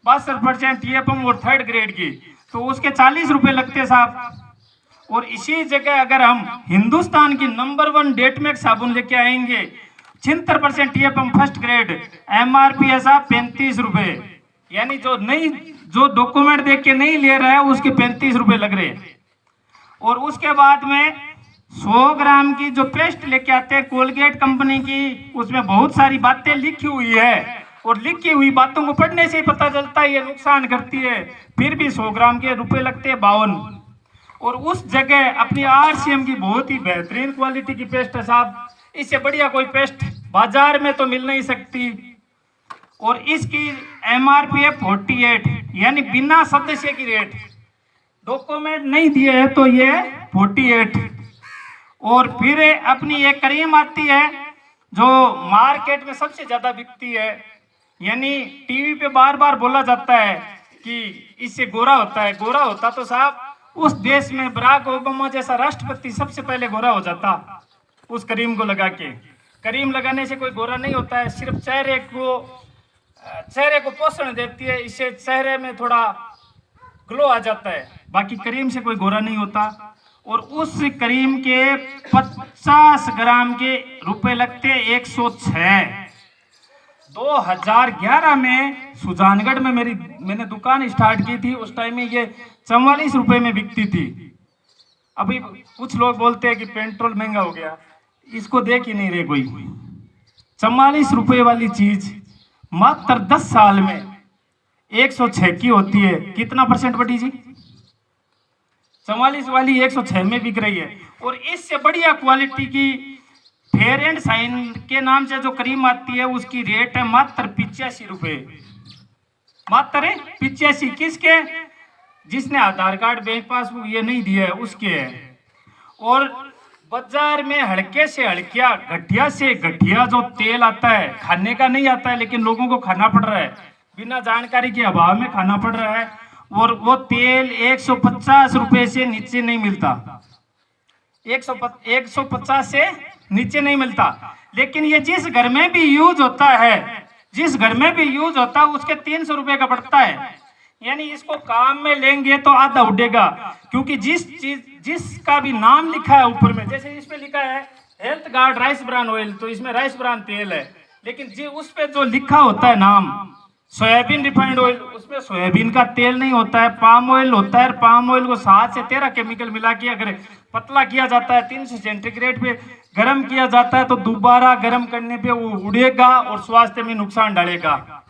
62% TFM और third grade की, तो उसके 40 रुपए लगते हैं साहब। और इसी जगह अगर हम हिंदुस्तान की नंबर 1 डेटमेक्स साबुन लेके आएंगे, 76% TFM फर्स्ट ग्रेड, MRP है साहब 35 रुपए। यानी जो डॉक्यूमेंट देख के नहीं ले रहा है उसके 35 रुपए लग रहे हैं। और उसके बाद में 100 ग्राम की जो पेस्ट लेके आते हैं कोलगेट कंपनी की, उसमें बहुत सारी बातें लिखी हुई है, और लिखी हुई बातों को पढ़ने से ही पता चलता है ये नुकसान करती है, फिर भी 100 ग्राम के रुपए लगते हैं 52। और उस जगह अपनी RCM की बहुत ही बेहतरीन क्वालिटी की पेस्ट है साहब, इससे बढ़िया कोई पेस्ट बाजार में तो मिल नहीं सकती। और इसकी MRP है 48, यानी बिना सदस्य की रेट, डॉक्यूमेंट नहीं दिए है तो ये 48। और फिर अपनी एक क्रीम आती है जो मार्केट में सबसे ज्यादा बिकती है, यानी टीवी पे बार बार बोला जाता है कि इससे गोरा होता है। गोरा होता तो साहब उस देश में बराक ओबामा जैसा राष्ट्रपति सबसे पहले गोरा हो जाता उस क्रीम को लगा के। क्रीम लगाने से कोई गोरा नहीं होता है, सिर्फ चेहरे को पोषण देती है, इससे चेहरे में थोड़ा ग्लो आ जाता है, बाकी क्रीम से कोई गोरा नहीं होता। और उस क्रीम के 50 ग्राम के रुपए लगते 106। 2011 में सुजानगढ़ में मैंने दुकान स्टार्ट की थी, उस टाइम में ये 44 रुपए में बिकती थी। अभी कुछ लोग बोलते हैं कि पेट्रोल महंगा हो गया, इसको देख ही नहीं रहे कोई। 44 रुपए वाली चीज मात्र 10 साल में 106 की होती है, कितना परसेंट बढ़ी जी? 44 वाली 106 में बिक रही है। और इससे बढ़िया क्वालिटी की फेयर एंड साइन के नाम से जो क्रीम आती है उसकी रेट है मात्र 85 रुपए, मात्र 85। किसके? जिसने आधार कार्ड बैंक पासबुक ये नहीं दिया है उसके है। और बाजार में हल्के से हल्किया घटिया से घटिया जो तेल आता है, खाने का नहीं आता है लेकिन लोगों को खाना पड़ रहा है, बिना जानकारी के अभाव में खाना पड़ रहा है। और वो तेल 150 रुपए से नीचे नहीं मिलता, 150 से नीचे नहीं मिलता। लेकिन ये जिस घर में भी यूज होता है, उसके 300 रुपए का पड़ता है। यानी इसको काम में लेंगे तो आधा उड़ेगा, क्योंकि जिसका भी नाम लिखा है ऊपर में, जैसे इस पे लिखा है health guard rice bran oil, तो इसमें राइस ब्रान तेल है, लेकिन जी उस पे जो लिखा होता है नाम सोयाबीन रिफाइंड ऑयल, उसमें सोयाबीन का तेल नहीं होता है, पाम ऑयल होता है। पाम ऑयल को 7 से 13 केमिकल मिला के अगर पतला किया जाता है, 300 सेंटीग्रेड पे गर्म किया जाता है, तो दोबारा गर्म करने पे वो उड़ेगा और स्वास्थ्य में नुकसान डालेगा।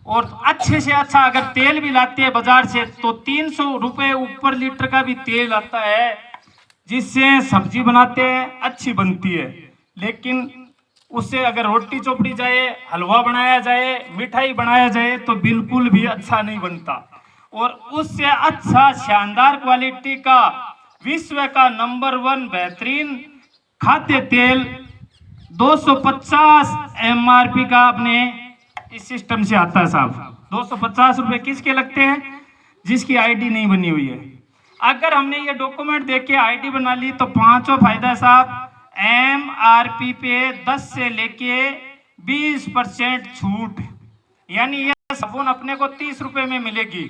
और अच्छे से अच्छा अगर तेल भी लाते हैं बाजार से तो 300 रुपए ऊपर लीटर का भी तेल आता है, जिससे सब्जी बनाते हैं अच्छी बनती है। लेकिन उससे अगर रोटी चोपड़ी जाए, हलवा बनाया जाए, मिठाई बनाया जाए तो बिल्कुल भी अच्छा नहीं बनता। और उससे अच्छा शानदार क्वालिटी का विश्व का नंबर 1 बेहतरीन खाद्य तेल 250 MRP का अपने इस सिस्टम से आता है साहब। 250 रुपए किसके लगते हैं? जिसकी ID नहीं बनी हुई है। अगर हमने ये डॉक्यूमेंट देख के ID बना ली तो पांचों फायदा साहब, MRP पे 10 से लेके 20% छूट, यानी ये साबुन अपने को 30 रुपए में मिलेगी।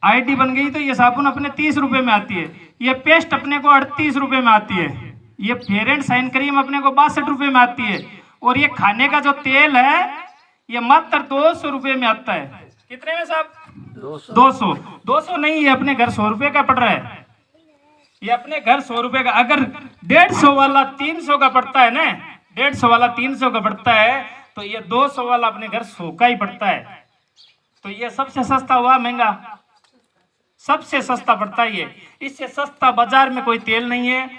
ID बन गई तो ये साबुन अपने 30 रुपए में आती है, ये पेस्ट अपने को 38 रुपए में आती है, ये फेयर एंड साइन क्रीम अपने को 62 रुपए में आती है, और ये खाने का जो तेल है ये मात्र 200 रुपए में आता है। कितने में साहब? 200 नहीं, ये अपने घर 100 रुपए का पड़ रहा है, ये अपने घर 100 रुपए का। अगर 150 वाला 300 का पड़ता है ना, 150 वाला 300 का पड़ता है, तो ये 200 वाला अपने घर 100 का ही पड़ता है। तो ये सबसे सस्ता हुआ महंगा? सबसे सस्ता पड़ता है ये, इससे सस्ता बाजार में कोई तेल नहीं है।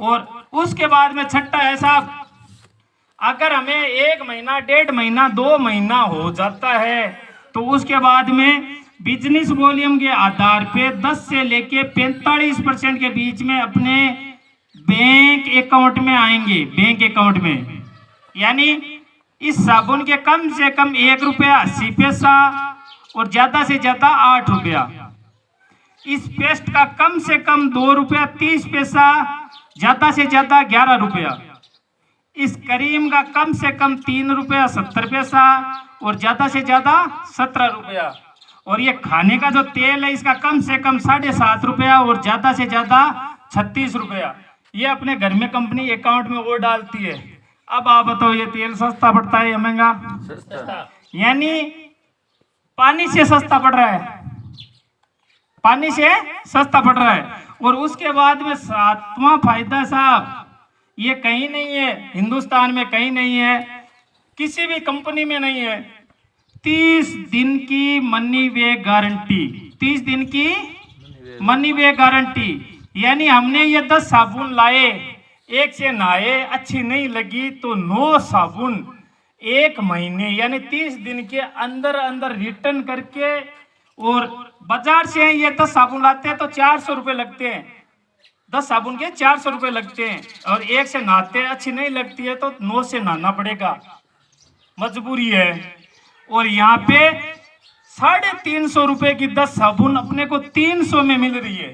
और उसके बाद में छठा है साहब, अगर हमें 1 महीना, 1.5 महीना, 2 महीना हो जाता है तो उसके बाद में बिजनेस वॉल्यूम के आधार पे 10 से लेके 45% के बीच में अपने बैंक अकाउंट में आएंगे, बैंक अकाउंट में। यानी इस साबुन के कम से कम 1 रुपया 80 पैसा और ज्यादा से ज्यादा 8 रुपया, इस पेस्ट का कम से कम 2 रुपया 30 पैसा, ज्यादा से ज्यादा 11 रुपया, इस क्रीम का कम से कम 3 रुपया 70 पैसा और ज्यादा से ज्यादा 17 रुपया। और ये खाने का जो तेल है इसका कम से कम 7.5 रुपया और ज्यादा से ज्यादा 36 रुपया। ये अपने घर में कंपनी अकाउंट में वो डालती है। अब आप बताओ ये तेल सस्ता पड़ता है या महंगा? यानी पानी से सस्ता पड़ रहा है, पानी से सस्ता पड़ रहा है। और उसके बाद में 7वां फायदा साहब, ये कहीं नहीं है, हिंदुस्तान में कहीं नहीं है, किसी भी कंपनी में नहीं है। 30 दिन की मनी बैक गारंटी, 30 दिन की मनी बैक गारंटी। यानी हमने ये 10 साबुन लाए, एक से नहाए, अच्छी नहीं लगी तो 9 साबुन 1 महीने यानी 30 दिन के अंदर अंदर रिटर्न करके। और बाजार से ये 10 साबुन लाते हैं तो 400 रुपये लगते हैं, 10 साबुन के 400 रुपये लगते हैं। और एक से नहाते हैं, अच्छी नहीं लगती है तो 9 से नहाना पड़ेगा, मजबूरी है। और यहाँ पे 350 रुपये की 10 साबुन अपने को 300 में मिल रही है।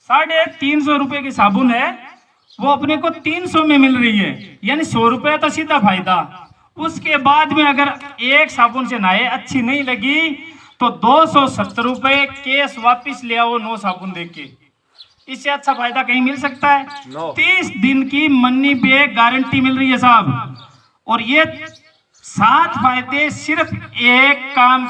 350 रुपये की साबुन है वो अपने को 300 में मिल रही है, यानी 100 रुपये तो सीधा फायदा। उसके बाद में अगर एक साबुन से नहाए, अच्छी नहीं लगी तो 270 रुपये केस वापिस ले आओ 9 साबुन देके। इससे अच्छा फायदा कहीं मिल सकता है? 30 दिन की मनी बैक गारंटी मिल रही है साहब। और ये 7 फायदे सिर्फ एक काम